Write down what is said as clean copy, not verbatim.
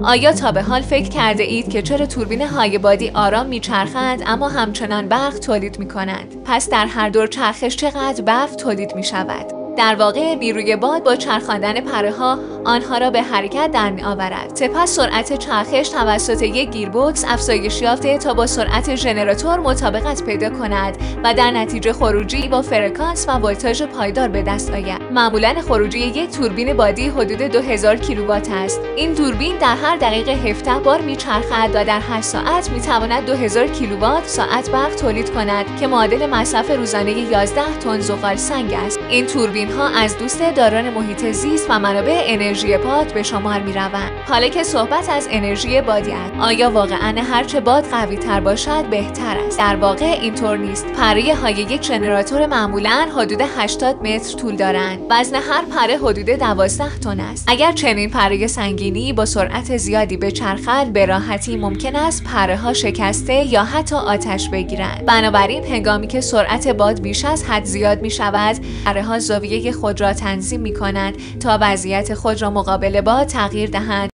آیا تا به حال فکر کرده اید که چرا توربین های بادی آرام میچرخند اما همچنان برق تولید میکنند؟ پس در هر دور چرخش چقدر برق تولید میشود؟ در واقع بیروی باد با چرخاندن پره‌ها آنها را به حرکت در می‌آورد. سپس سرعت چرخش توسط یک گیربکس افزایش یافته تا با سرعت ژنراتور مطابقت پیدا کند و در نتیجه خروجی با فرکانس و ولتاژ پایدار به دست آید. معمولاً خروجی یک توربین بادی حدود 2000 کیلووات است. این توربین در هر دقیقه 17 بار میچرخد و در هر ساعت میتواند 2000 کیلووات ساعت برق تولید کند که معادل مصرف روزانه 11 تن زغال سنگ است. این توربین ها از دوست داران محیط زیست و منابع انرژی باد به شمار می روند. حالا که صحبت از انرژی بادی است، آیا واقعاً هرچه باد قوی تر باشد بهتر است؟ در واقع اینطور نیست. پره های یک ژنراتور معمولاً حدود 80 متر طول دارند. وزن هر پره حدود 12 تن است. اگر چنین پره سنگینی با سرعت زیادی بچرخد، به راحتی ممکن است پره ها شکسته یا حتی آتش بگیرند. بنابراین هنگامی که سرعت باد بیش از حد زیاد می شود، پره ها زاویه خود را تنظیم می کنند تا وضعیت خود را مقابل باد تغییر دهند